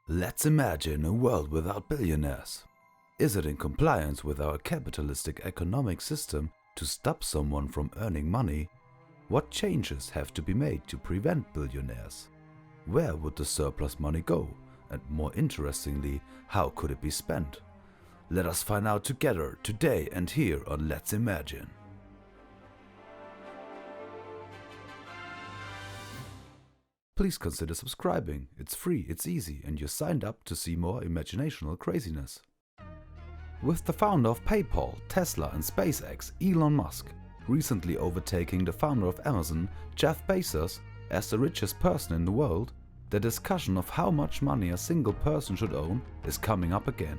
Let's imagine a world without billionaires. Is it in compliance with our capitalistic economic system to stop someone from earning money? What changes have to be made to prevent billionaires? Where would the surplus money go? And more interestingly, how could it be spent? Let us find out together today and here on Let's Imagine. Please consider subscribing. It's free, it's easy, and you're signed up to see more imaginational craziness. With the founder of PayPal, Tesla and SpaceX, Elon Musk, recently overtaking the founder of Amazon, Jeff Bezos, as the richest person in the world, the discussion of how much money a single person should own is coming up again.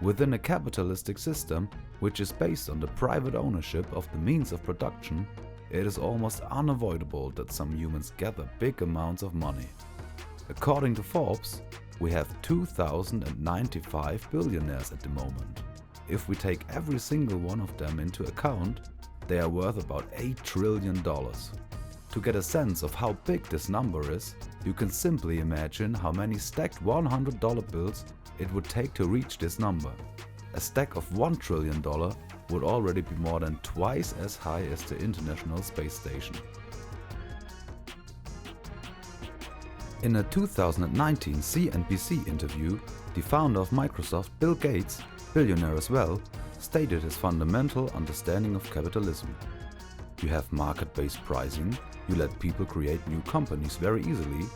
Within a capitalistic system, which is based on the private ownership of the means of production, it is almost unavoidable that some humans gather big amounts of money. According to Forbes, we have 2,095 billionaires at the moment. If we take every single one of them into account, they are worth about $8 trillion. To get a sense of how big this number is, you can simply imagine how many stacked $100 bills it would take to reach this number. A stack of $1 trillion would already be more than twice as high as the International Space Station. In a 2019 CNBC interview, the founder of Microsoft, Bill Gates, billionaire as well, stated his fundamental understanding of capitalism. You have market-based pricing, you let people create new companies very easily.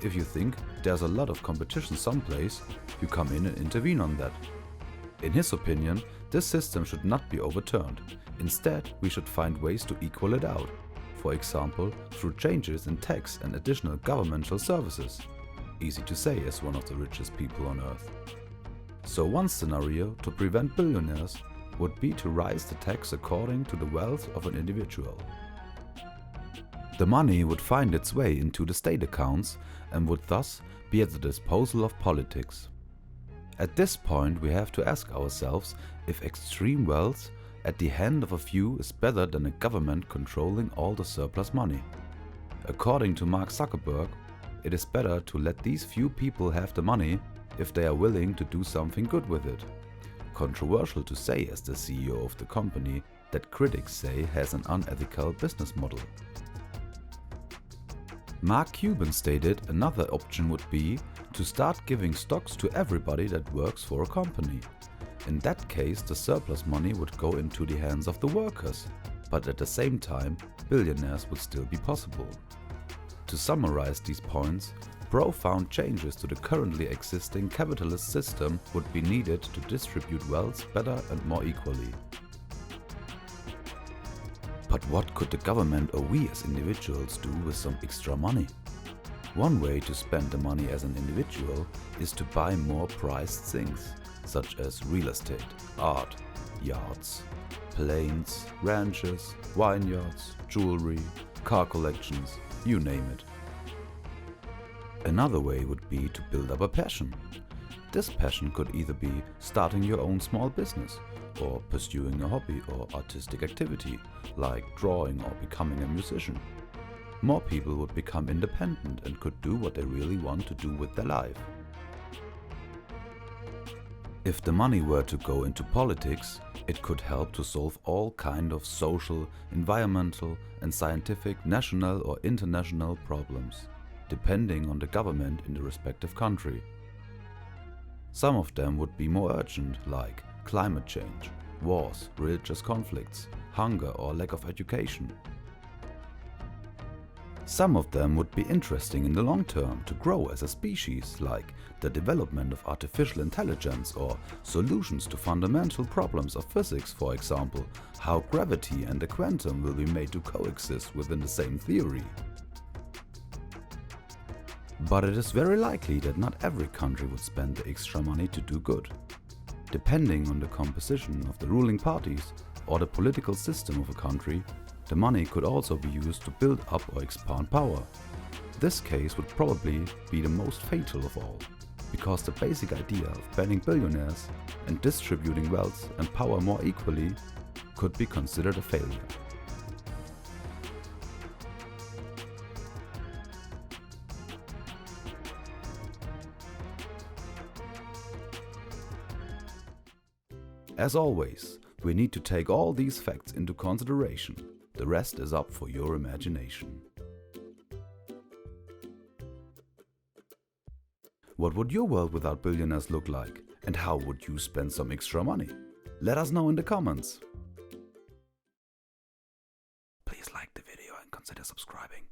If you think there's a lot of competition someplace, you come in and intervene on that. In his opinion, this system should not be overturned. Instead, we should find ways to equal it out. For example, through changes in tax and additional governmental services. Easy to say as one of the richest people on earth. So one scenario to prevent billionaires would be to raise the tax according to the wealth of an individual. The money would find its way into the state accounts and would thus be at the disposal of politics. At this point, we have to ask ourselves if extreme wealth at the hand of a few is better than a government controlling all the surplus money. According to Mark Zuckerberg, it is better to let these few people have the money if they are willing to do something good with it. Controversial to say as the CEO of the company that critics say has an unethical business model. Mark Cuban stated another option would be to start giving stocks to everybody that works for a company. In that case, the surplus money would go into the hands of the workers, but at the same time, billionaires would still be possible. To summarize these points, profound changes to the currently existing capitalist system would be needed to distribute wealth better and more equally. But what could the government or we as individuals do with some extra money? One way to spend the money as an individual is to buy more prized things, such as real estate, art, yachts, planes, ranches, vineyards, jewelry, car collections, you name it. Another way would be to build up a passion. This passion could either be starting your own small business, or pursuing a hobby or artistic activity, like drawing or becoming a musician. More people would become independent and could do what they really want to do with their life. If the money were to go into politics, it could help to solve all kinds of social, environmental and scientific national or international problems, depending on the government in the respective country. Some of them would be more urgent, like climate change, wars, religious conflicts, hunger or lack of education. Some of them would be interesting in the long term to grow as a species, like the development of artificial intelligence or solutions to fundamental problems of physics, for example, how gravity and the quantum will be made to coexist within the same theory. But it is very likely that not every country would spend the extra money to do good. Depending on the composition of the ruling parties or the political system of a country, the money could also be used to build up or expand power. This case would probably be the most fatal of all, because the basic idea of banning billionaires and distributing wealth and power more equally could be considered a failure. As always, we need to take all these facts into consideration. The rest is up for your imagination. What would your world without billionaires look like? And how would you spend some extra money? Let us know in the comments. Please like the video and consider subscribing.